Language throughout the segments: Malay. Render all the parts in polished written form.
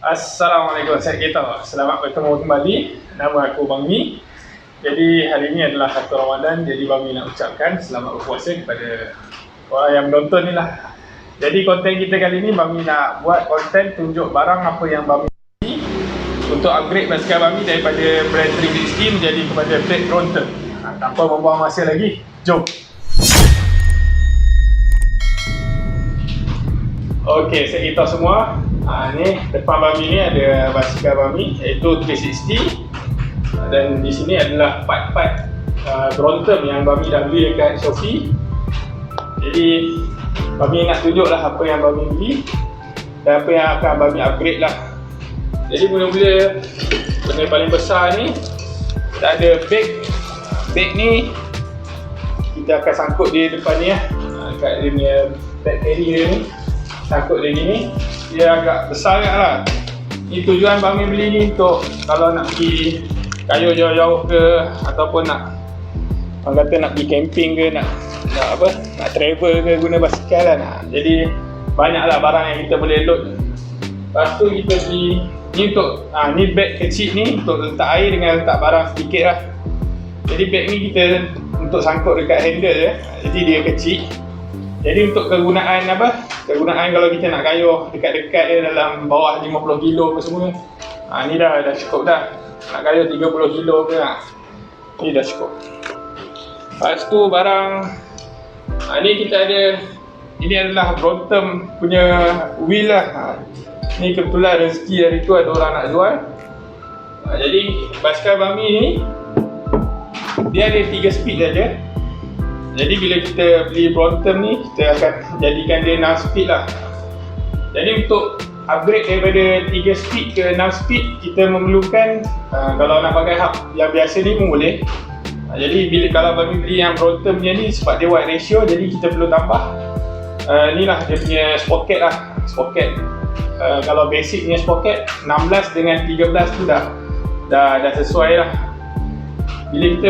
Assalamualaikum, saya Gita. Selamat bertemu kembali. Nama aku Bang Mi. Jadi hari ini adalah 1 Ramadan. Jadi Bang Mi nak ucapkan selamat berpuasa kepada orang yang menonton ni lah. Jadi konten kita kali ni Bang Mi nak buat konten tunjuk barang apa yang Bang Mi beli untuk upgrade basikal Bang Mi daripada brand 360 menjadi kepada Blade Bronter. Tanpa membuang masa lagi, jom. Okey, saya beritahu semua. Ni depan Bang Mi ni ada basikal Bang Mi iaitu 360. Dan di sini adalah part-part Bronter yang Bang Mi dah beli dekat Shopee. Jadi Bang Mi nak tunjuklah apa yang Bang Mi beli dan apa yang akan Bang Mi upgrade lah. Jadi mula-mula benda paling besar ni, kita ada bag. Bag ni kita akan sangkut di depan ni lah, kat dia punya bag carrier ni. Sangkut dia gini, dia agak besar lah. Ni tujuan Bang Mi beli ni untuk kalau nak pergi kayu jauh-jauh ke, ataupun nak orang kata nak pergi camping ke, nak travel ke, guna basikal lah. Jadi banyaklah barang yang kita boleh load. Lepas tu kita beli ni untuk ni bag kecil ni untuk letak air dengan letak barang sedikit lah. Jadi bag ni kita untuk sangkut dekat handle je. Jadi dia kecil. Jadi untuk kegunaan kalau kita nak kayuh dekat-dekat dia dalam bawah 50 kilo apa semua, ni dah cukup dah. Nak kayuh 30 kilo ke, ni dah cukup. Lepas tu barang ni kita ada, ini adalah Bronter punya wheel lah. Ni kebetulan rezeki hari tu ada orang nak jual. Jadi basikal Bang Mi ni dia ada 3 speed saja. Jadi bila kita beli Bronter ni, kita akan jadikan dia 6 speed lah. Jadi untuk upgrade daripada 3 speed ke 6 speed, kita memerlukan kalau nak pakai hub yang biasa ni pun boleh. Jadi kalau Bang Mi beli yang Bronter punya ni, sebab dia wide ratio, jadi kita perlu tambah ni lah dia punya sprocket lah. Sprocket kalau basic punya sprocket 16 dengan 13 tu dah sesuai lah. Bila kita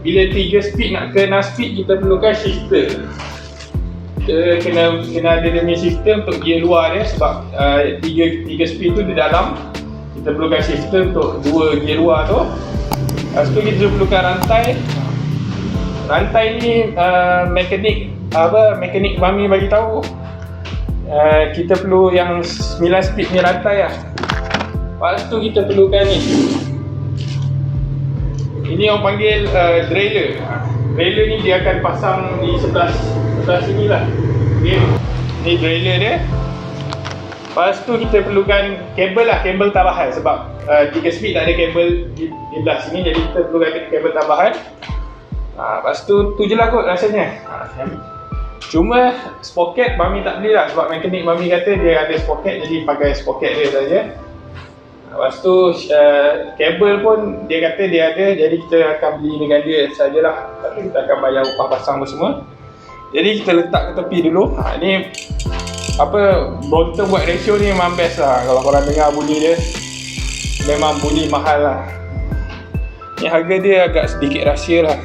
bila 3 speed nak ke 6 speed, kita perlukan shifter. Kita kena ada dia punya shifter untuk gear luar dia, sebab 3 speed tu di dalam. Kita perlukan shifter untuk 2 gear luar tu. Lepas tu kita perlukan rantai. Rantai ni mekanik Bang Mi bagi tahu kita perlu yang 9 speed ni rantai lah. Lepas tu kita perlukan ni. Ini orang panggil derailleur. Derailleur ni dia akan pasang di sebelah sini lah. Okay. Ni derailleur dia. Lepas tu kita perlukan kabel lah, kabel tambahan. Sebab 3 speed tak ada kabel di belah sini, jadi kita perlukan kabel tambahan. Lepas tu je lah kot rasanya. Cuma sprocket Bang Mi tak beli lah, sebab mekanik Bang Mi kata dia ada sprocket, jadi pakai sprocket dia saja. Lepas tu kabel pun dia kata dia ada, jadi kita akan beli dengan dia sajalah. Tapi kita akan bayar upah pasang semua. Jadi kita letak ke tepi dulu. Ni Bronter buat ratio ni memang best lah. Kalau korang dengar bunyi dia, memang bunyi mahal lah. Ni harga dia agak sedikit rahsia lah.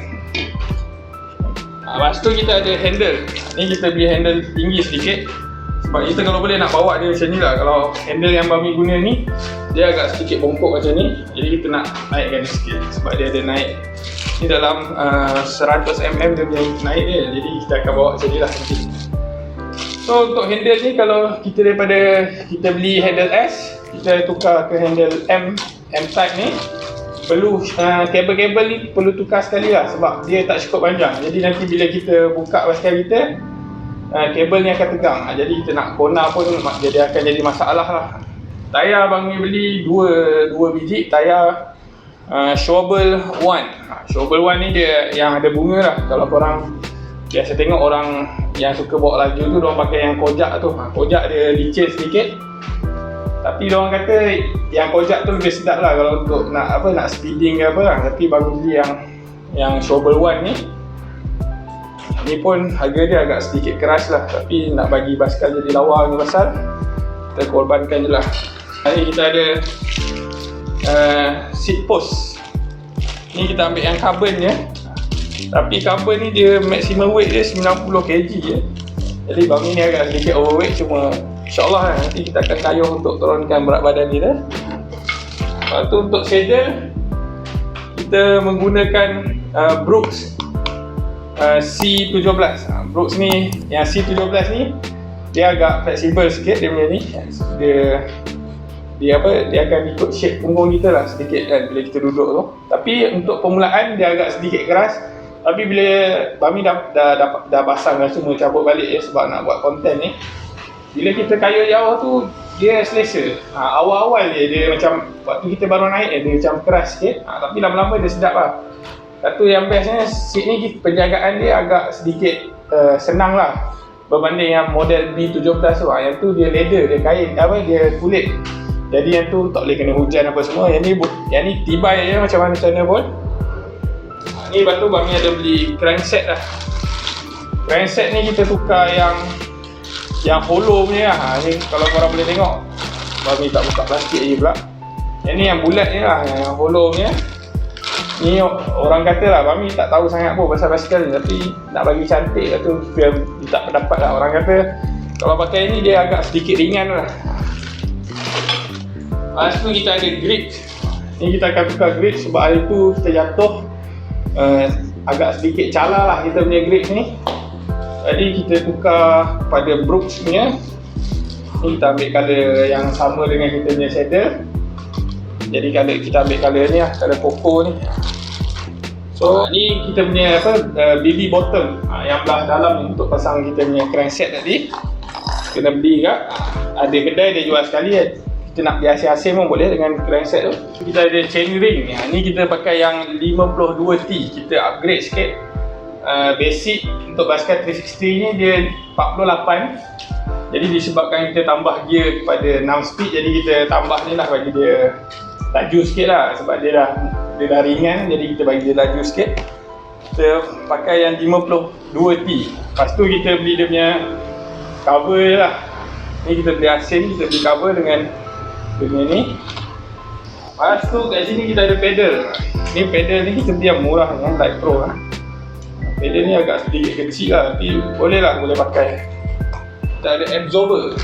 Lepas tu kita ada handle. Ni kita beli handle tinggi sedikit, sebab kita kalau boleh nak bawa dia macam ni lah. Kalau handle yang Bang Mi guna ni, dia agak sedikit bongkok macam ni. Jadi kita nak naikkan dia sikit, sebab dia ada naik. Ni dalam 100mm dia punya naik dia. Jadi kita akan bawa macam ni lah nanti. So untuk handle ni, kalau kita beli handle S, kita tukar ke handle M type ni, perlu kabel-kabel ni perlu tukar sekali lah, sebab dia tak cukup panjang. Jadi nanti bila kita buka basikal kita, kabel ni akan tegang. Jadi kita nak corner pun jadi akan jadi masalah lah. Tayar Bang Mi beli dua biji tayar Schwalbe One. Schwalbe One ni dia yang ada bunga lah. Kalau korang biasa tengok orang yang suka bawa laju tu, diorang pakai yang kojak tu. Kojak dia licin sedikit, tapi diorang kata yang kojak tu lebih sedap lah kalau untuk nak speeding ke apa lah. Tapi Bang Mi beli yang Schwalbe One ni. Ni pun harga dia agak sedikit keras lah, tapi nak bagi basikal jadi lawa ni pasal, kita korbankan je lah. Hari kita ada seat post. Ni kita ambil yang carbon je. Tapi carbon ni dia maximum weight dia 90 kg je. Jadi Bang Mi ni agak sedikit overweight, cuma InsyaAllah nanti kita akan kayuh untuk turunkan berat badan kita. Lepas tu untuk saddle, kita menggunakan Brooks C17. Brooks ni, yang C17 ni dia agak fleksibel sikit dia punya ni. Dia akan ikut shape punggung kita lah sedikit kan bila kita duduk tu. Tapi untuk permulaan dia agak sedikit keras. Tapi bila Bami dah pasang dah semua, cabut balik sebab nak buat konten ni, bila kita kayuh jauh tu dia selesa. Awal-awal dia macam waktu kita baru naik dia macam keras sikit. Tapi lama-lama dia sedap lah. Satu yang bestnya seat ni penjagaan dia agak sedikit senang lah berbanding yang model B17 tu. Yang tu dia leather, dia kain, dia kulit. Jadi yang tu tak boleh kena hujan apa semua. Yang ni tibai je macam mana pun. Ni lepas tu Bami ada beli crankset lah. Crankset ni kita tukar yang hollow punya lah. Ni kalau korang boleh tengok, Bami tak buka plastik je pula. Yang ni yang bulat ni lah, yang hollow punya. Ni orang kata lah, Bami tak tahu sangat pun pasal basikal ni, tapi nak bagi cantik lah tu, biar tak pendapat lah. Orang kata kalau pakai ni dia agak sedikit ringan lah. Lepas tu kita ada grip. Ni kita akan tukar grip sebab hari tu kita jatuh agak sedikit cala lah kita punya grip ni. Jadi kita tukar pada Brooks punya. Ni kita ambil colour yang sama dengan kita punya saddle. Jadi kita ambil colour ni lah, colour cocoa ni. So ni kita punya BB bottom yang belah dalam ni untuk pasang kita punya crankset tadi. Kena beli kat ada kedai dia jual sekali kan. Kita nak beli asing-asing pun boleh dengan crankset tu. Kita ada chain ring. Ni kita pakai yang 52T. Kita upgrade sikit. Basic untuk basikal 360 ni dia 48. Jadi disebabkan kita tambah gear kepada 6 speed, jadi kita tambah ni lah bagi dia laju sikit lah. Sebab dia dah ringan, jadi kita bagi dia laju sikit. Kita pakai yang 52T. Lepas tu kita beli dia punya cover je lah. Ni kita beli asin, kita beli cover dengan ni. Lepas tu kat sini kita ada pedal. Ni pedal ni kita beli yang murah yang Light Pro lah. Pedal ni agak sedikit kecil lah, tapi boleh pakai. Kita ada absorber.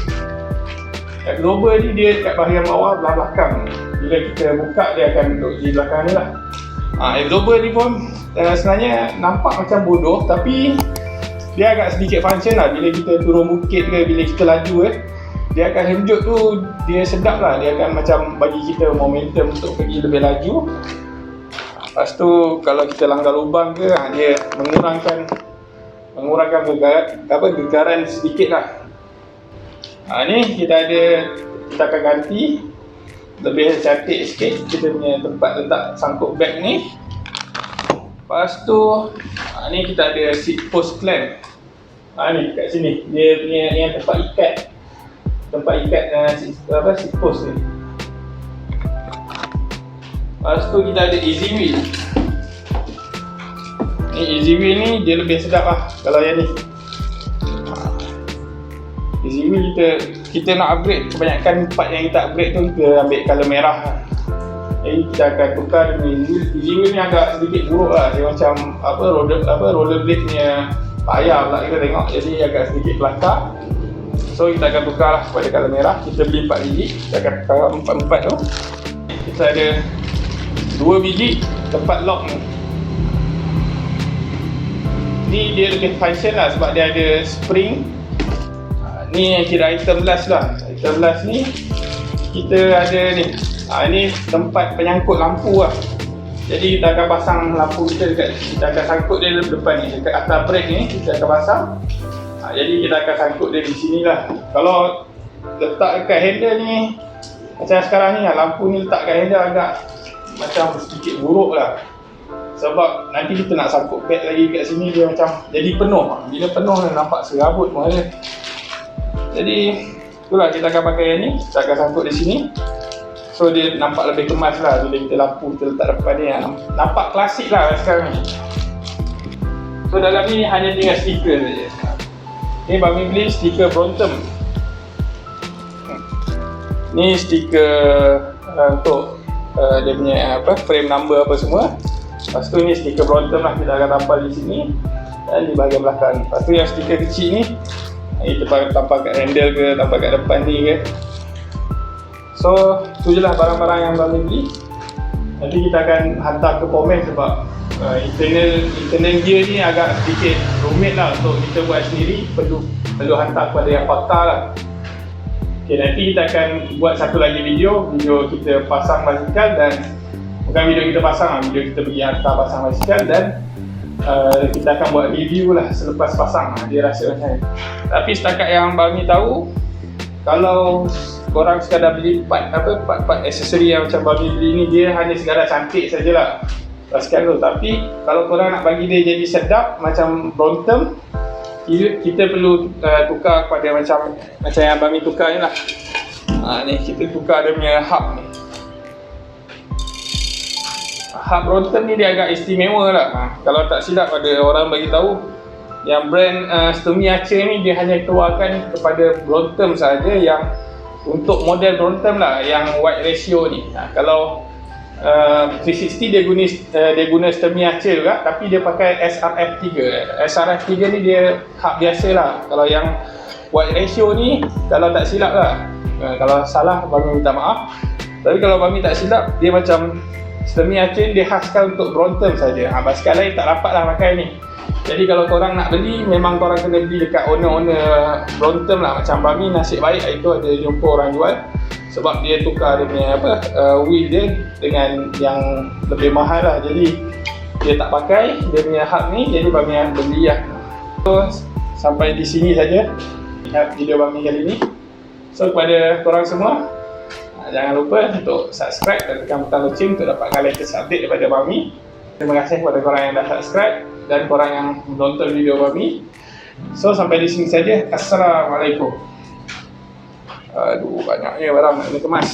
Absorber ni dia kat bahagian bawah belah belakang. Bila kita buka dia akan duduk di belakang ni lah. Absorber ni pun sebenarnya nampak macam bodoh, tapi dia agak sedikit function lah. Bila kita turun bukit ke, bila kita laju dia akan henjut tu, dia sedap lah. Dia akan macam bagi kita momentum untuk pergi lebih laju. Lepas tu kalau kita langgar lubang ke, dia mengurangkan gegaran sedikit lah. Ni kita akan ganti lebih cantik sikit kita punya tempat letak sangkut beg ni. Lepas tu ni kita ada seat post clamp. Ni kat sini dia punya yang tempat ikat seat post ni. Lepas tu kita ada easy wheel. Ni easy wheel ni dia lebih sedap lah kalau yang ni. Easy wheel kita nak upgrade, kebanyakan part yang kita upgrade tu kita ambil colour merah lah. Jadi kita akan tukar dengan easy wheel ni agak sedikit buruk lah. Dia macam rollerblade punya payah pula kita tengok, jadi agak sedikit kelakar. So kita akan tukar lah kepada colour merah. Kita beli 4 biji, kita akan tukar 4 tu. Kita ada 2 biji tempat lock ni. Ni dia lebih function lah sebab dia ada spring. Ni yang kira item last lah. Item last ni kita ada ni. Ni tempat penyangkut lampu lah. Jadi kita akan pasang lampu kita akan sangkut dia depan ni, dekat atas brake ni kita akan pasang. Jadi kita akan sangkut dia di sini lah. Kalau letak dekat handle ni macam sekarang ni, lampu ni letak kat handle agak macam sedikit buruk lah. Sebab nanti kita nak sangkut beg lagi kat sini, dia macam jadi penuh. Bila penuh nampak serabut pun ada. Jadi itulah kita akan pakai yang ni, kita akan sangkut di sini. So dia nampak lebih kemas lah bila kita lampu kita letak depan ni. Nampak klasik lah sekarang ni. So dalam ni hanya tinggal stiker saja. Ni Bami beli stiker Brompton. Ni stiker untuk dia punya frame number apa semua. Lepas tu ni stiker Brompton lah, kita akan tampal di sini dan di bahagian belakang. Lepas tu yang stiker kecil ni Kita tampal kat handle ke, tampal kat depan ni ke. So tu je lah barang-barang yang Bami beli. Nanti kita akan hantar ke Pomac sebab internal gear ni agak sedikit rumit lah untuk kita buat sendiri. Perlu hantar kepada yang pakar lah. Okay, nanti kita akan buat satu lagi video kita pasang basikal, dan bukan video kita pasang lah, video kita pergi hantar pasang basikal, dan kita akan buat review lah selepas pasang. Dia rasa macam ni. Tapi setakat yang Bami tahu, kalau korang sekadar beli part aksesori yang macam Bami beli ni, dia hanya sekadar cantik sajalah basikal tu. Tapi kalau korang nak bagi dia jadi sedap macam Brompton, kita perlu tukar kepada macam yang Bami tukar ni lah. Ni kita tukar dia punya hub ni. Hub Brompton ni dia agak istimewa lah. Kalau tak silap ada orang bagi tahu yang brand Stormy Archer ni dia hanya keluarkan kepada Brompton saja, yang untuk model Brompton lah, yang wide ratio ni. Kalau 360 dia guna Stormy Archer juga, tapi dia pakai SRF3. SRF3 ni dia hub biasa lah. Kalau yang wide ratio ni, kalau tak silap lah, kalau salah Bami minta maaf, tapi kalau Bami tak silap, dia macam Stormy Archer dia khaskan untuk Brompton saja. Basikal lain tak dapat lah pakai ni. Jadi kalau korang nak beli, memang korang kena beli dekat owner Brompton lah. Macam Bami nasib baik itu ada jumpa orang jual, sebab dia tukar dia punya wheel dia dengan yang lebih mahal lah. Jadi dia tak pakai dia punya hub ni, jadi Bami yang beli lah. So sampai di sini saja video Bami kali ni. So kepada korang semua, jangan lupa untuk subscribe dan tekan butang loceng untuk dapatkan latest update daripada Bami. Terima kasih kepada korang yang dah subscribe dan korang yang menonton video Bami. So sampai di sini saja. Assalamualaikum. Aduh, banyaknya barang nak kena kemas.